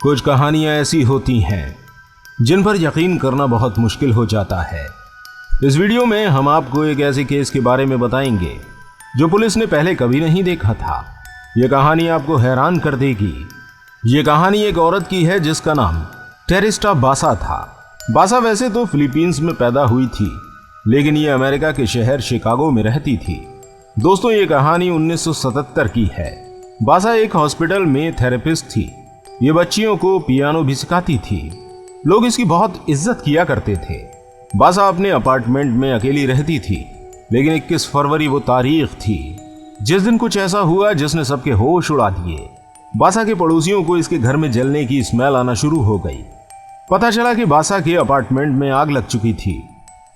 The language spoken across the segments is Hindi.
कुछ कहानियां ऐसी होती हैं जिन पर यकीन करना बहुत मुश्किल हो जाता है। इस वीडियो में हम आपको एक ऐसे केस के बारे में बताएंगे जो पुलिस ने पहले कभी नहीं देखा था। यह कहानी आपको हैरान कर देगी। ये कहानी एक औरत की है जिसका नाम टेरिस्टा बासा था। बासा वैसे तो फिलीपींस में पैदा हुई थी, लेकिन ये अमेरिका के शहर शिकागो में रहती थी। दोस्तों, ये कहानी 1977 की है। बासा एक हॉस्पिटल में थेरेपिस्ट थी। ये बच्चियों को पियानो भी सिखाती थी। लोग इसकी बहुत इज्जत किया करते थे। बासा अपने अपार्टमेंट में अकेली रहती थी, लेकिन 21 फरवरी वो तारीख थी जिस दिन कुछ ऐसा हुआ जिसने सबके होश उड़ा दिए। बासा के पड़ोसियों को इसके घर में जलने की स्मेल आना शुरू हो गई। पता चला कि बासा के अपार्टमेंट में आग लग चुकी थी।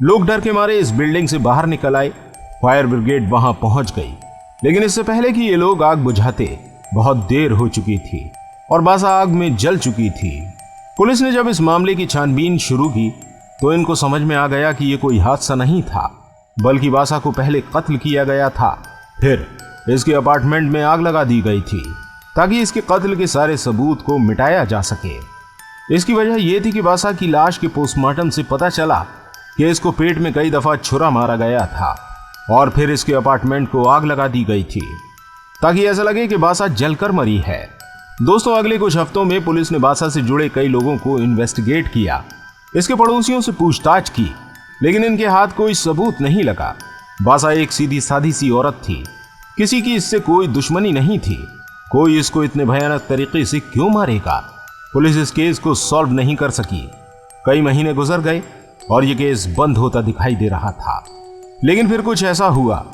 लोग डर के मारे इस बिल्डिंग से बाहर निकल आए। फायर ब्रिगेड वहां पहुंच गई, लेकिन इससे पहले कि ये लोग आग बुझाते बहुत देर हो चुकी थी और बासा आग में जल चुकी थी। पुलिस ने जब इस मामले की छानबीन शुरू की तो इनको समझ में आ गया कि ये कोई हादसा नहीं था, बल्कि बासा को पहले कत्ल किया गया था। फिर इसके अपार्टमेंट में आग लगा दी गई थी ताकि इसके कत्ल के सारे सबूत को मिटाया जा सके। इसकी वजह यह थी कि बासा की लाश के पोस्टमार्टम से पता चला कि इसको पेट में कई दफा छुरा मारा गया था और फिर इसके अपार्टमेंट को आग लगा दी गई थी ताकि ऐसा लगे कि बासा जलकर मरी है। दोस्तों, अगले कुछ हफ्तों में पुलिस ने बासा से जुड़े कई लोगों को इन्वेस्टिगेट किया। इसके पड़ोसियों से पूछताछ की, लेकिन इनके हाथ कोई सबूत नहीं लगा। बासा एक सीधी सादी सी औरत थी। किसी की इससे कोई दुश्मनी नहीं थी। कोई इसको इतने भयानक तरीके से क्यों मारेगा? पुलिस इस केस को सॉल्व नहीं कर सकी। कई महीने गुजर गए और यह केस बंद होता दिखाई दे रहा था। लेकिन फिर कुछ ऐसा हुआ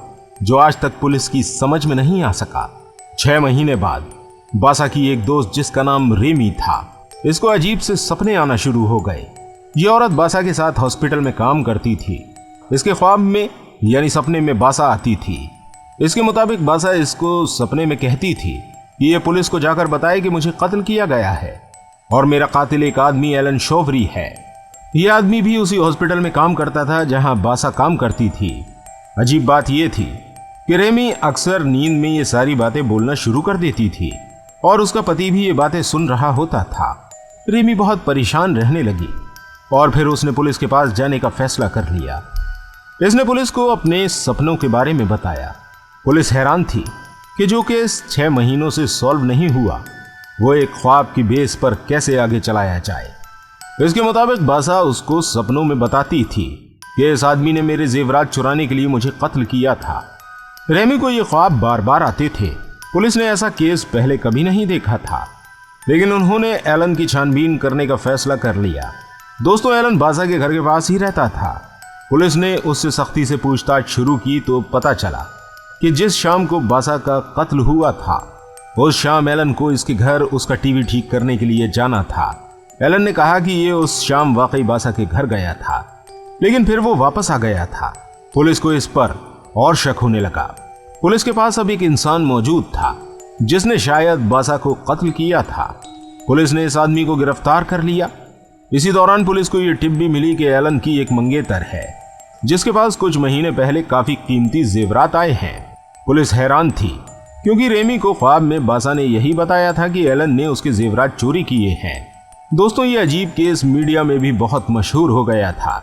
जो आज तक पुलिस की समझ में नहीं आ सका। 6 महीने बाद बासा की एक दोस्त जिसका नाम रेमी था, इसको अजीब से सपने आना शुरू हो गए। ये औरत बासा के साथ हॉस्पिटल में काम करती थी। इसके ख्वाब में यानी सपने में बासा आती थी। इसके मुताबिक बासा इसको सपने में कहती थी कि ये पुलिस को जाकर बताए कि मुझे कत्ल किया गया है और मेरा कातिल एक आदमी एलन शोवरी है। यह आदमी भी उसी हॉस्पिटल में काम करता था जहां बासा काम करती थी। अजीब बात यह थी कि रेमी अक्सर नींद में ये सारी बातें बोलना शुरू कर देती थी और उसका पति भी ये बातें सुन रहा होता था। रेमी बहुत परेशान रहने लगी और फिर उसने पुलिस के पास जाने का फैसला कर लिया। इसने पुलिस को अपने सपनों के बारे में बताया। पुलिस हैरान थी कि जो केस 6 महीनों से सॉल्व नहीं हुआ, वो एक ख्वाब की बेस पर कैसे आगे चलाया जाए। इसके मुताबिक बासा उसको सपनों में बताती थी कि इस आदमी ने मेरे जेवरात चुराने के लिए मुझे कत्ल किया था। रेमी को ये ख्वाब बार बार आते थे। पुलिस ने ऐसा केस पहले कभी नहीं देखा था, लेकिन उन्होंने एलन की छानबीन करने का फैसला कर लिया। दोस्तों, एलन बासा के घर के पास ही रहता था। पुलिस ने उससे सख्ती से पूछताछ शुरू की तो पता चला कि जिस शाम को बासा का कत्ल हुआ था, उस शाम एलन को इसके घर उसका टीवी ठीक करने के लिए जाना था। एलन ने कहा कि ये उस शाम वाकई बासा के घर गया था, लेकिन फिर वो वापस आ गया था। पुलिस को इस पर और शक होने लगा। पुलिस के पास अब एक इंसान मौजूद था जिसने शायद बासा को कत्ल किया था। पुलिस ने इस आदमी को गिरफ्तार कर लिया। इसी दौरान पुलिस को यह टिप भी मिली कि एलन की एक मंगेतर है जिसके पास कुछ महीने पहले काफी कीमती जेवरात आए हैं। पुलिस हैरान थी क्योंकि रेमी को ख्वाब में बासा ने यही बताया था कि एलन ने उसके जेवरात चोरी किए हैं। दोस्तों, ये अजीब केस मीडिया में भी बहुत मशहूर हो गया था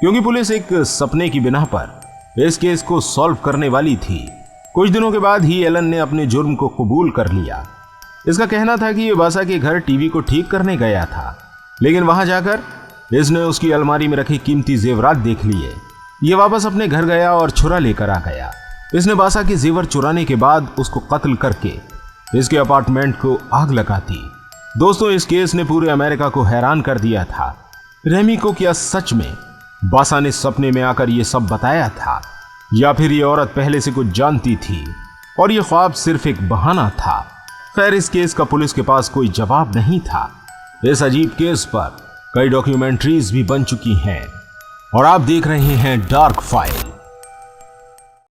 क्योंकि पुलिस एक सपने की बिना पर इस केस को सॉल्व करने वाली थी। कुछ दिनों के बाद ही एलन ने अपने जुर्म को कबूल कर लिया। इसका कहना था कि ये बासा के घर टीवी को ठीक करने गया था, लेकिन वहां जाकर इसने उसकी अलमारी में रखे कीमती जेवरात देख लिए। ये वापस अपने घर गया और छुरा लेकर आ गया। इसने बासा के जेवर चुराने के बाद उसको कत्ल करके इसके अपार्टमेंट को आग लगा दी। दोस्तों, इस केस ने पूरे अमेरिका को हैरान कर दिया था। रेमी को क्या सच में बासा ने सपने में आकर ये सब बताया था, या फिर ये औरत पहले से कुछ जानती थी और ये ख्वाब सिर्फ एक बहाना था? खैर, इस केस का पुलिस के पास कोई जवाब नहीं था। इस अजीब केस पर कई डॉक्यूमेंट्रीज भी बन चुकी हैं और आप देख रहे हैं डार्क फाइल।